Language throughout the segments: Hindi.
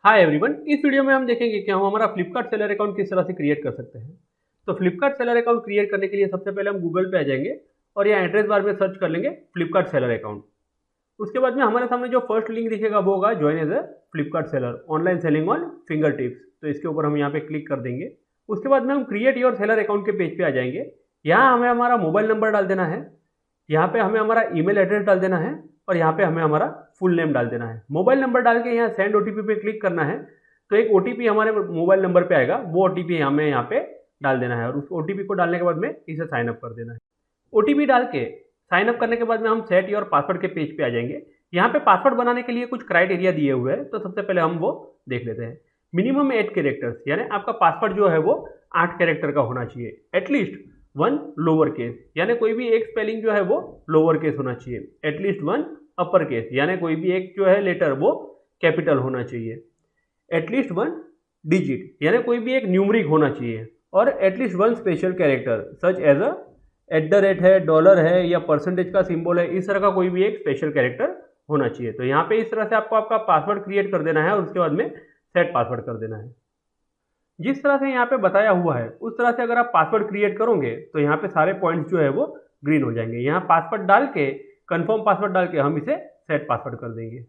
हाय एवरीवन, इस वीडियो में हम देखेंगे कि हम हमारा फ्लिपकार्ट सेलर अकाउंट किस तरह से क्रिएट कर सकते हैं। तो फ्लिपकार्ट सेलर अकाउंट क्रिएट करने के लिए सबसे पहले हम गूगल पे आ जाएंगे और यहाँ एड्रेस बार में सर्च कर लेंगे फ्लिपकार्ट सेलर अकाउंट। उसके बाद में हमारे सामने जो फर्स्ट लिंक दिखेगा वो होगा join as a Flipkart seller online selling on finger tips. तो इसके ऊपर हम यहाँ पे क्लिक कर देंगे। उसके बाद में हम क्रिएट योर सेलर अकाउंट के पेज पे आ जाएंगे। यहाँ हमें हमारा मोबाइल नंबर डाल देना है, यहाँ पे हमें हमारा ईमेल एड्रेस डाल देना है और यहाँ पे हमें हमारा फुल नेम डाल देना है। मोबाइल नंबर डाल के यहाँ सेंड ओटीपी पे क्लिक करना है तो एक ओटीपी हमारे मोबाइल नंबर पे आएगा, वो ओटीपी हमें यहाँ पे डाल देना है और उस ओटीपी को डालने के बाद में इसे साइन अप कर देना है। ओटीपी डाल के साइन अप करने के बाद में हम सेट योर पासवर्ड के पेज पे आ जाएंगे। यहाँ पे पासवर्ड बनाने के लिए कुछ क्राइटेरिया दिए हुए हैं, तो सबसे पहले हम वो देख लेते हैं। मिनिमम 8 कैरेक्टर्स, यानी आपका पासवर्ड जो है वो 8 कैरेक्टर का होना चाहिए। एटलीस्ट 1 लोअर केस, यानी कोई भी एक स्पेलिंग जो है वो लोअर केस होना चाहिए। एटलीस्ट 1 अपर केस, यानी कोई भी एक जो है लेटर वो कैपिटल होना चाहिए। एटलीस्ट 1 डिजिट, यानी कोई भी एक न्यूमरिक होना चाहिए। और at least 1 special character such as @ है, डॉलर है या परसेंटेज का सिंबल है, इस तरह का कोई भी एक स्पेशल कैरेक्टर होना चाहिए। तो यहाँ पे इस तरह से आपको आपका पासवर्ड क्रिएट कर देना है और उसके बाद में सेट पासवर्ड कर देना है। जिस तरह से यहाँ पे बताया हुआ है उस तरह से अगर आप पासवर्ड क्रिएट करोगे तो यहाँ पे सारे पॉइंट्स जो है वो ग्रीन हो जाएंगे। यहाँ पासवर्ड डाल के कंफर्म पासवर्ड डाल के हम इसे सेट पासवर्ड कर देंगे।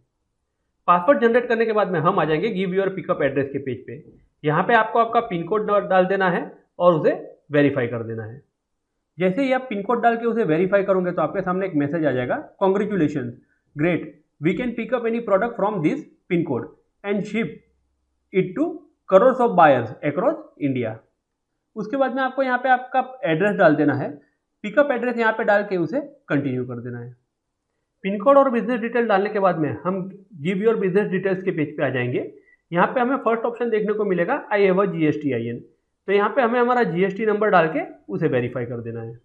पासवर्ड जनरेट करने के बाद में हम आ जाएंगे गिव योर पिकअप एड्रेस के पेज पे। यहाँ पे आपको आपका पिन कोड डाल देना है और उसे वेरीफाई कर देना है। जैसे ही आप पिन कोड डाल के उसे वेरीफाई करोगे तो आपके सामने एक मैसेज आ जाएगा, congratulation great, we can pick up any product from this pin code and ship it to crores of buyers across India. उसके बाद में आपको यहाँ पे आपका एड्रेस डाल देना है। पिकअप एड्रेस यहाँ पे डाल के उसे कंटिन्यू कर देना है। पिन कोड और बिजनेस डिटेल डालने के बाद में हम गिव योर बिजनेस डिटेल्स के पेज पे आ जाएंगे। यहाँ पे हमें फर्स्ट ऑप्शन देखने को मिलेगा आई हैव अ GSTIN। तो यहाँ पे हमें हमारा GST नंबर डाल के उसे वेरीफाई कर देना है।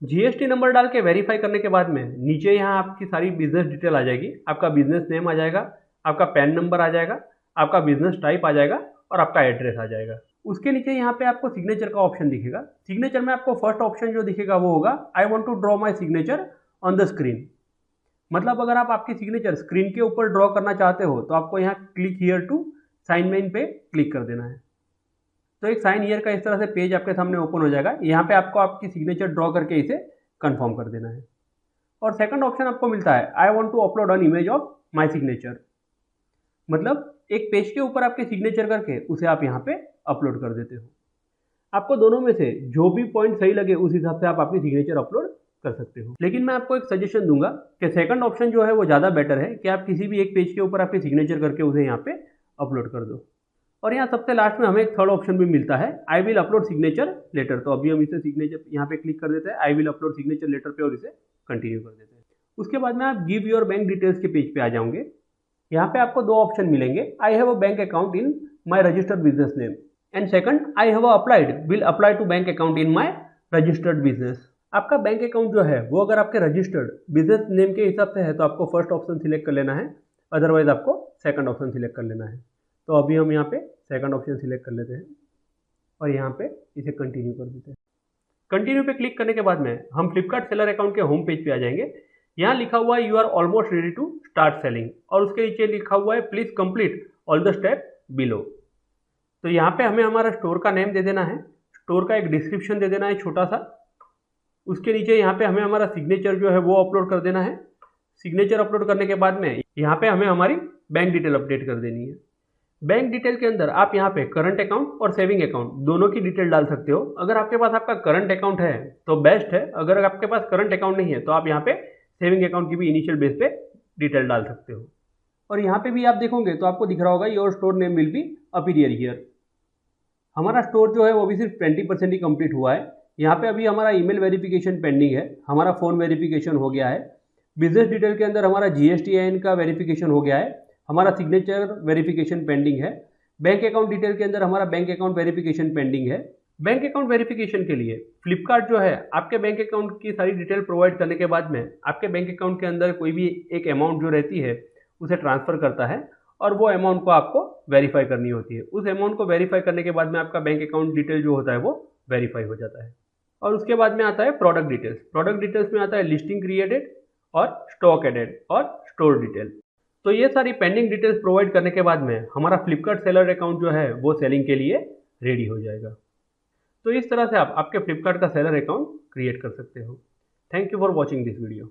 GST नंबर डाल के वेरीफाई करने के बाद में नीचे यहाँ आपकी सारी बिजनेस डिटेल आ जाएगी। आपका बिजनेस नेम आ जाएगा, आपका पैन नंबर आ जाएगा, आपका बिजनेस टाइप आ जाएगा और आपका एड्रेस आ जाएगा। उसके नीचे यहाँ पे आपको सिग्नेचर का ऑप्शन दिखेगा। सिग्नेचर में आपको फर्स्ट ऑप्शन जो दिखेगा वो होगा I want to draw my signature on the screen. मतलब अगर आप आपकी सिग्नेचर स्क्रीन के ऊपर ड्रॉ करना चाहते हो तो आपको यहाँ click here to sign in पे क्लिक कर देना है। तो एक साइन हियर का इस तरह से पेज आपके सामने ओपन हो जाएगा। यहाँ पे आपको आपकी सिग्नेचर ड्रॉ करके इसे कंफर्म कर देना है। और सेकंड ऑप्शन आपको मिलता है I want to upload an image of my signature. मतलब एक पेज के ऊपर आपके सिग्नेचर करके उसे आप यहाँ पे अपलोड कर देते हो। आपको दोनों में से जो भी पॉइंट सही लगे उस हिसाब से आप अपनी सिग्नेचर अपलोड कर सकते हो। लेकिन मैं आपको एक सजेशन दूंगा कि सेकंड ऑप्शन जो है वो ज़्यादा बेटर है कि आप किसी भी एक पेज के ऊपर आपकी सिग्नेचर करके उसे यहाँ पे अपलोड कर दो। और यहाँ सबसे लास्ट में हमें एक थर्ड ऑप्शन भी मिलता है I will upload signature letter. तो अभी हम इसे सिग्नेचर यहाँ पे क्लिक कर देते हैं, I will upload signature letter पे, और इसे कंटिन्यू कर देते हैं। उसके बाद में आप गिव योर बैंक डिटेल्स के पेज पे आ जाओगे। यहाँ पे आपको दो ऑप्शन मिलेंगे, I have a bank account in my registered business name and second I have applied will apply to bank account in my registered business. आपका बैंक अकाउंट जो है वो अगर आपके रजिस्टर्ड बिजनेस नेम के हिसाब से है तो आपको फर्स्ट ऑप्शन सिलेक्ट कर लेना है, अदरवाइज आपको सेकंड ऑप्शन सिलेक्ट कर लेना है। तो अभी हम यहाँ पे सेकंड ऑप्शन सिलेक्ट कर लेते हैं और यहाँ पे इसे कंटिन्यू कर देते हैं। कंटिन्यू पे क्लिक करने के बाद में हम फ्लिपकार्ट सेलर अकाउंट के होम पेज पे आ जाएंगे। यहाँ लिखा हुआ है you are almost ready to start selling और उसके नीचे लिखा हुआ है please complete all the step below. तो यहाँ पे हमें हमारा स्टोर का नेम दे देना है, स्टोर का एक डिस्क्रिप्शन दे देना है छोटा सा। उसके नीचे यहाँ पे हमें हमारा सिग्नेचर जो है वो अपलोड कर देना है। सिग्नेचर अपलोड करने के बाद में यहाँ पे हमें हमारी बैंक डिटेल अपडेट कर देनी है। बैंक डिटेल के अंदर आप यहाँ पे करंट अकाउंट और सेविंग अकाउंट दोनों की डिटेल डाल सकते हो। अगर आपके पास आपका करंट अकाउंट है तो बेस्ट है, अगर आपके पास करंट अकाउंट नहीं है तो आप यहाँ पे सेविंग अकाउंट की भी इनिशियल बेस पे डिटेल डाल सकते हो। और यहाँ पे भी आप देखोगे तो आपको दिख रहा होगा your store name will be appear here. हमारा स्टोर जो है वो भी सिर्फ 20% ही कंप्लीट हुआ है। यहाँ पे अभी हमारा ईमेल वेरिफिकेशन पेंडिंग है, हमारा फ़ोन वेरिफिकेशन हो गया है, बिजनेस डिटेल के अंदर हमारा GSTIN का वेरिफिकेशन हो गया है, हमारा सिग्नेचर वेरिफिकेशन पेंडिंग है, बैंक अकाउंट डिटेल के अंदर हमारा बैंक अकाउंट वेरिफिकेशन पेंडिंग है। बैंक अकाउंट वेरिफिकेशन के लिए फ्लिपकार्ट जो है आपके बैंक अकाउंट की सारी डिटेल प्रोवाइड करने के बाद में आपके बैंक अकाउंट के अंदर कोई भी एक अमाउंट जो रहती है उसे ट्रांसफ़र करता है और वो अमाउंट को आपको वेरीफाई करनी होती है। उस अमाउंट को वेरीफाई करने के बाद में आपका बैंक अकाउंट डिटेल जो होता है वो वेरीफाई हो जाता है। और उसके बाद में आता है प्रोडक्ट डिटेल्स। प्रोडक्ट डिटेल्स में आता है लिस्टिंग क्रिएटेड और स्टॉक एडेड और स्टोर डिटेल। तो ये सारी पेंडिंग डिटेल्स प्रोवाइड करने के बाद में हमारा फ्लिपकार्ट सेलर अकाउंट जो है वो सेलिंग के लिए रेडी हो जाएगा। तो इस तरह से आप आपके फ्लिपकार्ट का सेलर अकाउंट क्रिएट कर सकते हो। Thank you for watching this video.